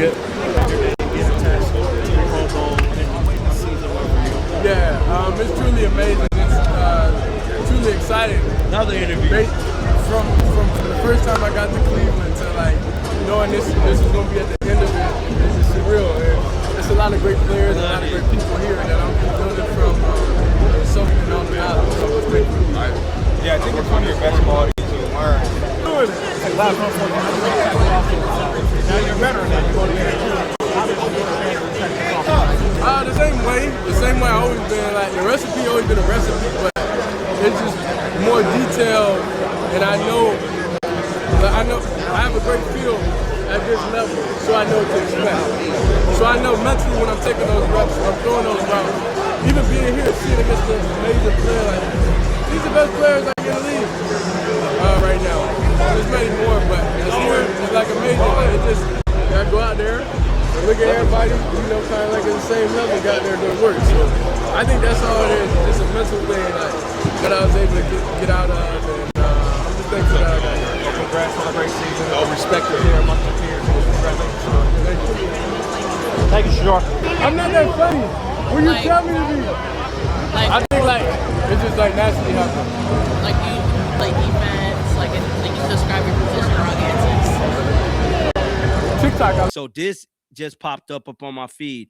Yeah, it's truly amazing. It's truly exciting. Another interview. From the first time I got to Cleveland to knowing this is going to be at the end of it, it's just surreal. There's a lot of great players, a lot of great people here that I'm building from something on the island. So it's great. Yeah, I think it's one of your best qualities to learn. Now you're better than you want to get. The same way I've always been. Like the recipe always been a recipe, but it's just more detailed. And I have a great feel at this level, so I know what to expect. So I know mentally when I'm taking those reps, I'm throwing those routes. Even being here, seeing against the amazing player, like these are the best players I can leave right now. There's many more, but it's here. It's like amazing. Like it just I go out there. Look at everybody, kind of like at the same level, got there doing work. So I think that's all it is. It's just a mental thing that I was able to get out of, and I'm just thankful that I got here. Well, congrats on a great season. Respect it here amongst your peers. Congratulations. Thank you, Shedeur. I'm not that funny. Will you tell me to be? I think it's just naturally happens. You play defense, you describe your position or offense. TikTok. So this just popped up on my feed.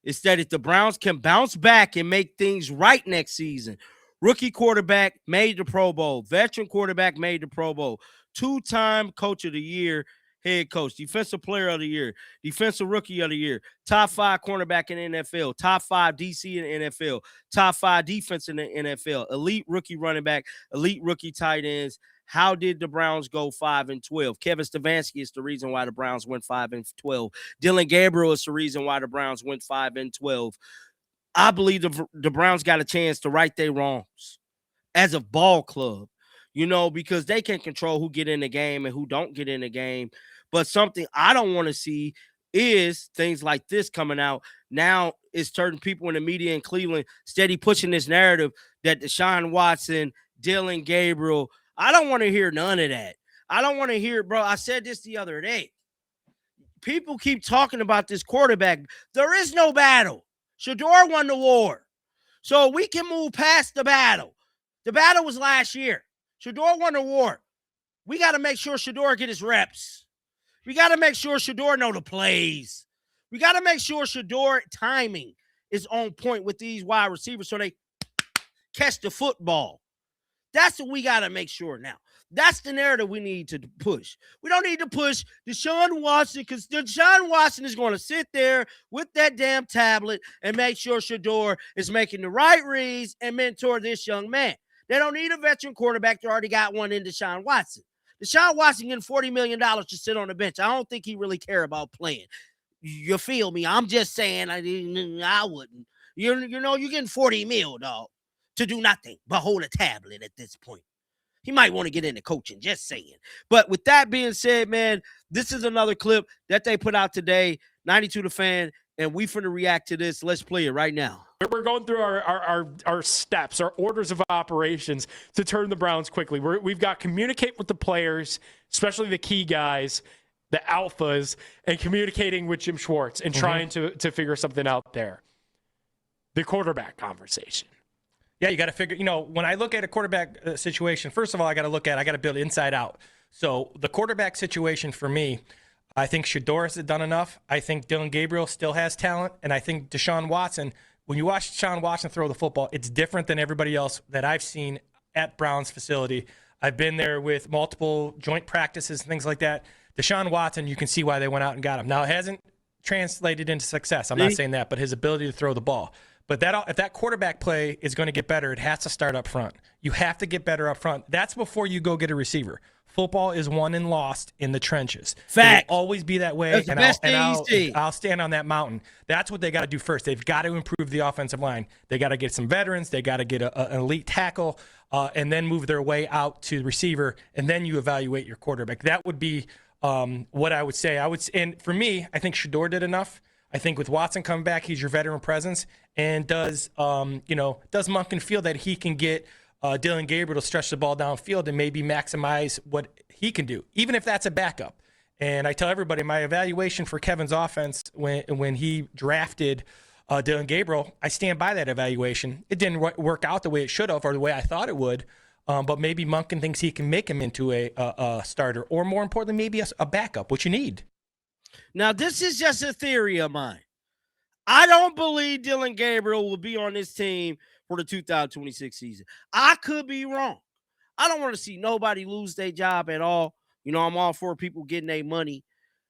It said if the Browns can bounce back and make things right next season. Rookie quarterback made the Pro Bowl. Veteran quarterback made the Pro Bowl. Two-time coach of the year, head coach. Defensive player of the year. Defensive rookie of the year. Top 5 cornerback in the NFL. Top 5 DC in the NFL. Top 5 defense in the NFL. Elite rookie running back. Elite rookie tight ends. How did the Browns go 5-12? Kevin Stefanski is the reason why the Browns went 5-12. Dylan Gabriel is the reason why the Browns went 5-12. I believe the Browns got a chance to right their wrongs as a ball club, because they can control who get in the game and who don't get in the game. But something I don't want to see is things like this coming out. Now it's certain people in the media in Cleveland steady pushing this narrative that Deshaun Watson, Dylan Gabriel, I don't want to hear none of that. I don't want to hear, bro. I said this the other day. People keep talking about this quarterback. There is no battle. Shedeur won the war. So we can move past the battle. The battle was last year. Shedeur won the war. We got to make sure Shedeur get his reps. We got to make sure Shedeur know the plays. We got to make sure Shedeur timing is on point with these wide receivers so they catch the football. That's what we got to make sure now. That's the narrative we need to push. We don't need to push Deshaun Watson because Deshaun Watson is going to sit there with that damn tablet and make sure Shedeur is making the right reads and mentor this young man. They don't need a veteran quarterback. They already got one in Deshaun Watson. Deshaun Watson getting $40 million to sit on the bench. I don't think he really care about playing. You feel me? I'm just saying I wouldn't. You're getting $40 million, dog, to do nothing but hold a tablet at this point. He might want to get into coaching, just saying. But with that being said, man, this is another clip that they put out today, 92 The Fan, and we finna react to this. Let's play it right now. We're going through our steps, our orders of operations to turn the Browns quickly. We've got communicate with the players, especially the key guys, the alphas, and communicating with Jim Schwartz and trying to figure something out there. The quarterback conversation. Yeah, you got to figure, when I look at a quarterback situation, first of all, I got to build inside out. So the quarterback situation for me, I think Shedeur has done enough. I think Dylan Gabriel still has talent. And I think Deshaun Watson, when you watch Deshaun Watson throw the football, it's different than everybody else that I've seen at Browns facility. I've been there with multiple joint practices and things like that. Deshaun Watson, you can see why they went out and got him. Now, it hasn't translated into success. I'm not saying that, but his ability to throw the ball. But if that quarterback play is going to get better, it has to start up front. You have to get better up front. That's before you go get a receiver. Football is won and lost in the trenches. Fact. It'll always be that way. That's the best thing you see. I'll stand on that mountain. That's what they got to do first. They've got to improve the offensive line. They got to get some veterans. They got to get an elite tackle, and then move their way out to the receiver, and then you evaluate your quarterback. That would be what I would say. And for me, I think Shedeur did enough. I think with Watson coming back, he's your veteran presence. And does Monkin feel that he can get Dylan Gabriel to stretch the ball downfield and maybe maximize what he can do, even if that's a backup? And I tell everybody my evaluation for Kevin's offense when he drafted Dylan Gabriel, I stand by that evaluation. It didn't work out the way it should have or the way I thought it would. But maybe Monkin thinks he can make him into a starter, or more importantly, maybe a backup, which you need. Now, this is just a theory of mine. I don't believe Dylan Gabriel will be on this team for the 2026 season. I could be wrong. I don't want to see nobody lose their job at all. You know, I'm all for people getting their money,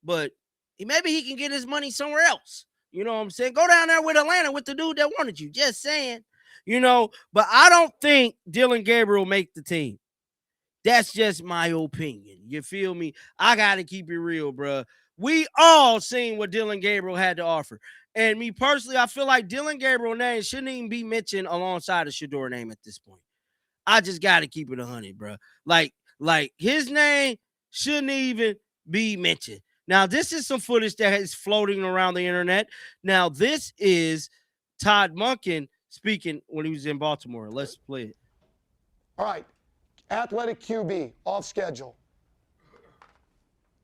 but maybe he can get his money somewhere else. You know what I'm saying? Go down there with Atlanta with the dude that wanted you. Just saying, you know, but I don't think Dylan Gabriel make the team. That's just my opinion. You feel me? I got to keep it real, bro. We all seen what Dylan Gabriel had to offer. And me personally, I feel like Dylan Gabriel's name shouldn't even be mentioned alongside the Shedeur name at this point. I just got to keep it 100, bro. Like his name shouldn't even be mentioned. Now, this is some footage that is floating around the internet. Now, this is Todd Monken speaking when he was in Baltimore. Let's play it. All right. Athletic QB, off schedule.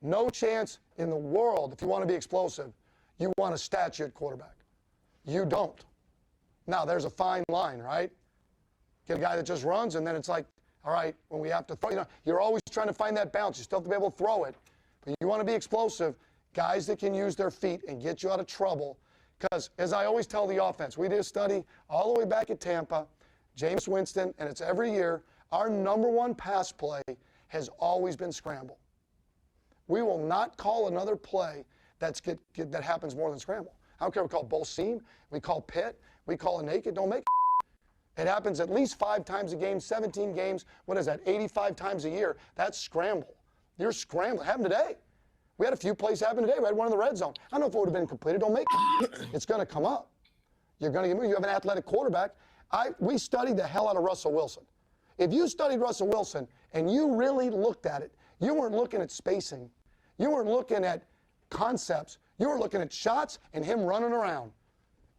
No chance in the world, if you want to be explosive, you want a statured quarterback. You don't. Now, there's a fine line, right? Get a guy that just runs, and then it's like, all right, when we have to throw, you're always trying to find that balance. You still have to be able to throw it. But you want to be explosive, guys that can use their feet and get you out of trouble. Because, as I always tell the offense, we did a study all the way back at Tampa, Jameis Winston, and it's every year, our number one pass play has always been scramble. We will not call another play that happens more than scramble. I don't care if we call bull seam, we call pit, we call a naked, don't make it. It happens at least 5 times a game, 17 games. What is that, 85 times a year? That's scramble. You're scrambling. It happened today. We had a few plays happen today. We had one in the red zone. I don't know if it would have been completed. Don't make it. It's going to come up. You're going to get moved. You have an athletic quarterback. We studied the hell out of Russell Wilson. If you studied Russell Wilson and you really looked at it, you weren't looking at spacing. You weren't looking at concepts. You were looking at shots and him running around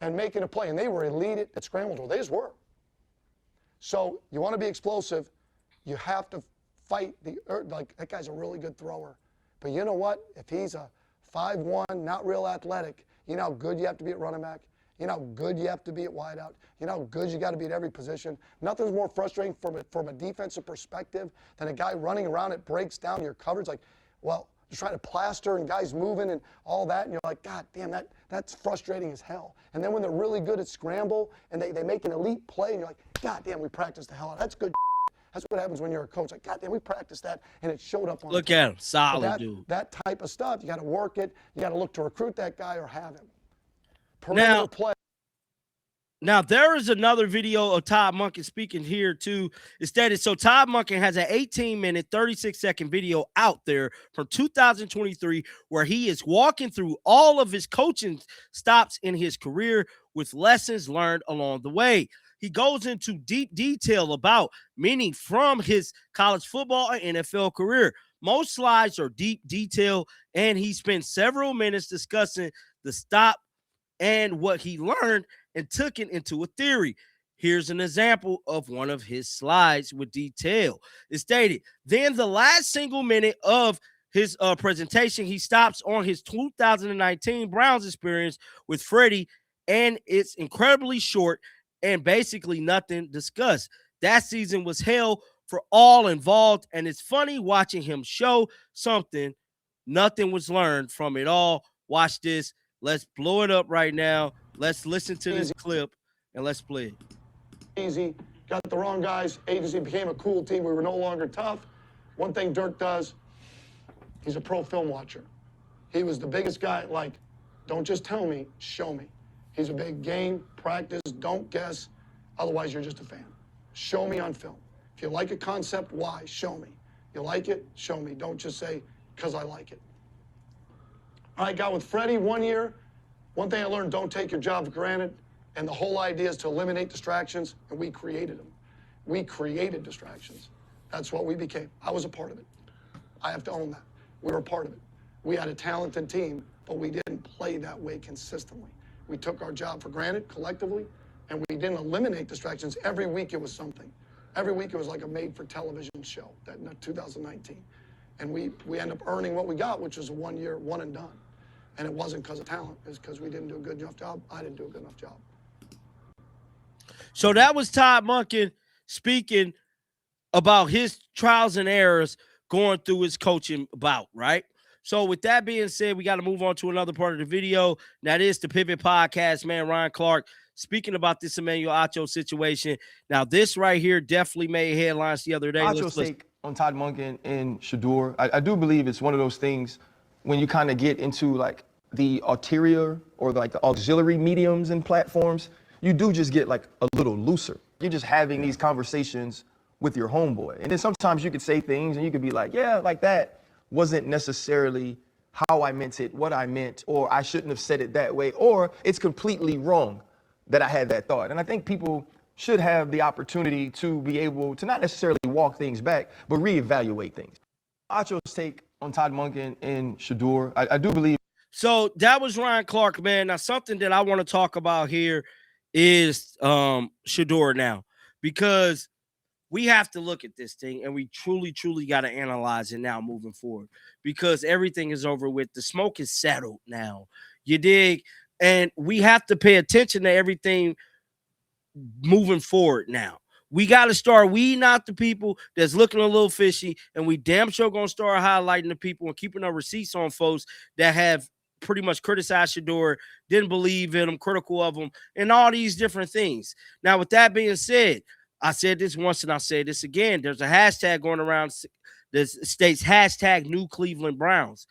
and making a play. And they were elite at scramble drill. They just were. So you want to be explosive, you have to fight like that guy's a really good thrower. But you know what? If he's a 5'1", not real athletic, you know how good you have to be at running back? You know how good you have to be at wideout? You know how good you got to be at every position? Nothing's more frustrating from a defensive perspective than a guy running around, it breaks down your coverage. Like, well, you're trying to plaster and guys moving and all that, and you're like, God damn, that's frustrating as hell. And then when they're really good at scramble and they make an elite play, and you're like, God damn, we practiced the hell out of that. That's good. That's what happens when you're a coach. Like, God damn, we practiced that, and it showed up on Look at him. Solid, dude. That type of stuff, you got to work it. You got to look to recruit that guy or have him. Perimeter play. Now, there is another video of Todd Monken speaking here, too. So Todd Monken has an 18-minute, 36-second video out there from 2023 where he is walking through all of his coaching stops in his career with lessons learned along the way. He goes into deep detail about many from his college football and NFL career. Most slides are deep detail, and he spent several minutes discussing the stop and what he learned and took it into a theory. Here's an example of one of his slides with detail. It stated, then the last single minute of his presentation, he stops on his 2019 Browns experience with Freddie, and it's incredibly short and basically nothing discussed. That season was hell for all involved, and it's funny watching him show something. Nothing was learned from it all. Watch this. Let's blow it up right now. Let's listen to this clip, and let's play it. Easy. Got the wrong guys. Agency became a cool team. We were no longer tough. One thing Dirk does, he's a pro film watcher. He was the biggest guy, like, don't just tell me, show me. He's a big game, practice, don't guess. Otherwise, you're just a fan. Show me on film. If you like a concept, why? Show me. You like it? Show me. Don't just say, because I like it. All right, got with Freddie 1 year. One thing I learned, don't take your job for granted. And the whole idea is to eliminate distractions, and we created them. We created distractions. That's what we became. I was a part of it. I have to own that. We were a part of it. We had a talented team, but we didn't play that way consistently. We took our job for granted collectively, and we didn't eliminate distractions. Every week it was something. Every week it was like a made-for-television show, that in 2019. And we end up earning what we got, which was a 1 year, one and done. And it wasn't because of talent. It's because we didn't do a good enough job. I didn't do a good enough job. So that was Todd Monkin speaking about his trials and errors going through his coaching bout, right? So with that being said, we got to move on to another part of the video. That is the Pivot Podcast, man. Ryan Clark speaking about this Emmanuel Acho situation. Now, this right here definitely made headlines the other day. Acho's take on Todd Monkin and Shedeur, I do believe it's one of those things when you kind of get into like the ulterior or like the auxiliary mediums and platforms, you do just get like a little looser. You're just having these conversations with your homeboy. And then sometimes you could say things and you could be like, yeah, like that wasn't necessarily how I meant it, what I meant, or I shouldn't have said it that way, or it's completely wrong that I had that thought. And I think people should have the opportunity to be able to not necessarily walk things back, but reevaluate things. Acho's take on Todd Monkin and Shedeur, I do believe. So that was Ryan Clark, man. Now, something that I want to talk about here is Shedeur now, because we have to look at this thing and we truly, truly got to analyze it now moving forward, because everything is over with. The smoke is settled now. You dig? And we have to pay attention to everything moving forward now. We got to start weeding out the people that's looking a little fishy, and we damn sure going to start highlighting the people and keeping our receipts on folks that have pretty much criticized Shedeur, didn't believe in him, critical of him, and all these different things. Now, with that being said, I said this once and I'll say this again. There's a hashtag going around that states hashtag New Cleveland Browns.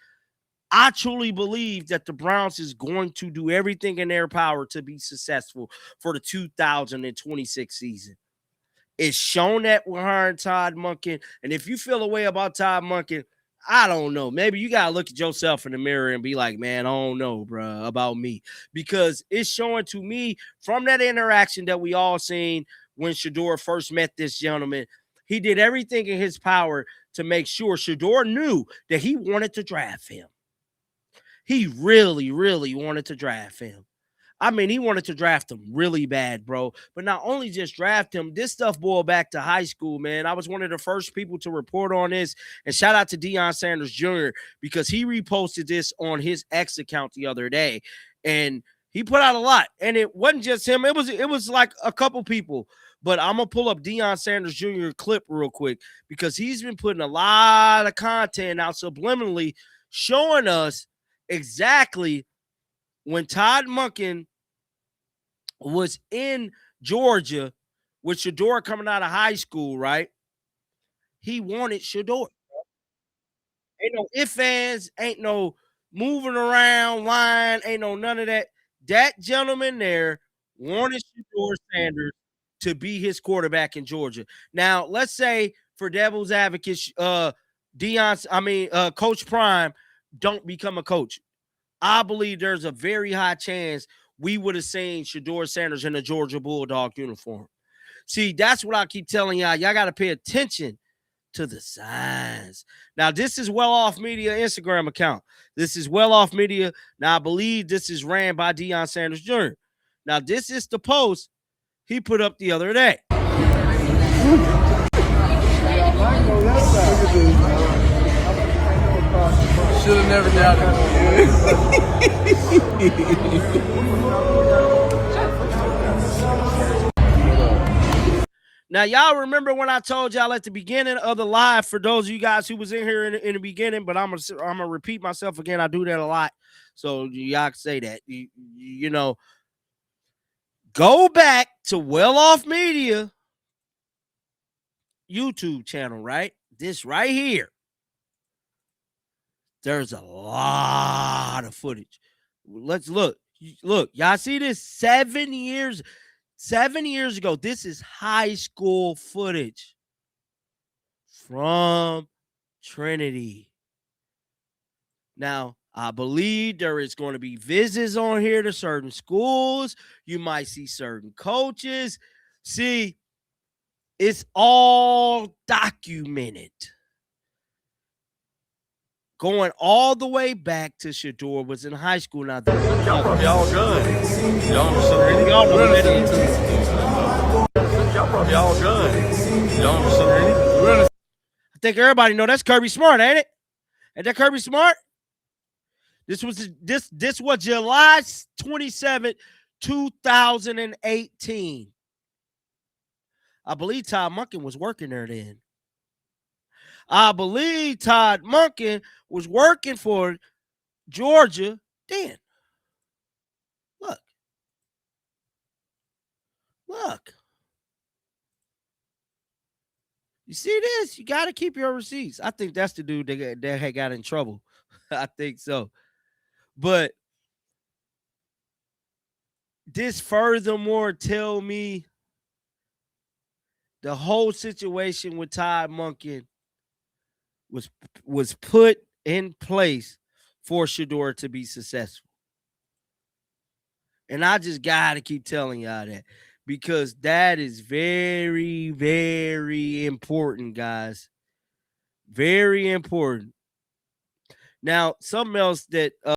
I truly believe that the Browns is going to do everything in their power to be successful for the 2026 season. It's shown that we're hiring Todd Monkin. And if you feel a way about Todd Monkin, I don't know. Maybe you got to look at yourself in the mirror and be like, man, I don't know, bro, about me. Because it's showing to me from that interaction that we all seen when Shedeur first met this gentleman, he did everything in his power to make sure Shedeur knew that he wanted to draft him. He really, really wanted to draft him. I mean, he wanted to draft him really bad, bro. But not only just draft him, this stuff boiled back to high school, man. I was one of the first people to report on this. And shout out to Deion Sanders Jr. because he reposted this on his X account the other day. And he put out a lot. And it wasn't just him. It was like a couple people. But I'm going to pull up Deion Sanders Jr. clip real quick because he's been putting a lot of content out subliminally showing us exactly when Todd Monkin was in Georgia with Shedeur coming out of high school, right? He wanted Shedeur. Ain't no ifs, ands, ain't no moving around, line, ain't no none of that. That gentleman there wanted Shedeur Sanders to be his quarterback in Georgia. Now, let's say for devil's advocate, Coach Prime don't become a coach. I believe there's a very high chance we would have seen Shedeur Sanders in a Georgia Bulldog uniform. See, that's what I keep telling y'all. Y'all got to pay attention to the signs. Now, this is Well Off Media Instagram account. This is Well Off Media. Now, I believe this is ran by Deion Sanders Jr. Now, this is the post he put up the other day. Should have never doubted Now, y'all remember when I told y'all at the beginning of the live, for those of you guys who was in here in the beginning, but I'm gonna repeat myself again. I do that a lot, so y'all can say that. You know, go back to Well Off Media YouTube channel, right? This right here. There's a lot of footage. Let's look. Look, y'all see this 7 years ago. This is high school footage from Trinity. Now, I believe there is going to be visits on here to certain schools. You might see certain coaches. See, it's all documented. Going all the way back to Shedeur was in high school. Now, Y'all probably all done. Y'all know better. Y'all probably all done. Y'all I think everybody know that's Kirby Smart, ain't it? And that Kirby Smart? This was July 27th, 2018. I believe Todd Monken was working there then. I believe Todd Monken was working for Georgia then. Look. You see this? You got to keep your receipts. I think that's the dude that had got in trouble. I think so. But this furthermore tell me the whole situation with Todd Monken was put in place for Shedeur to be successful. And I just got to keep telling y'all that because that is very, very important, guys. Very important. Now, something else that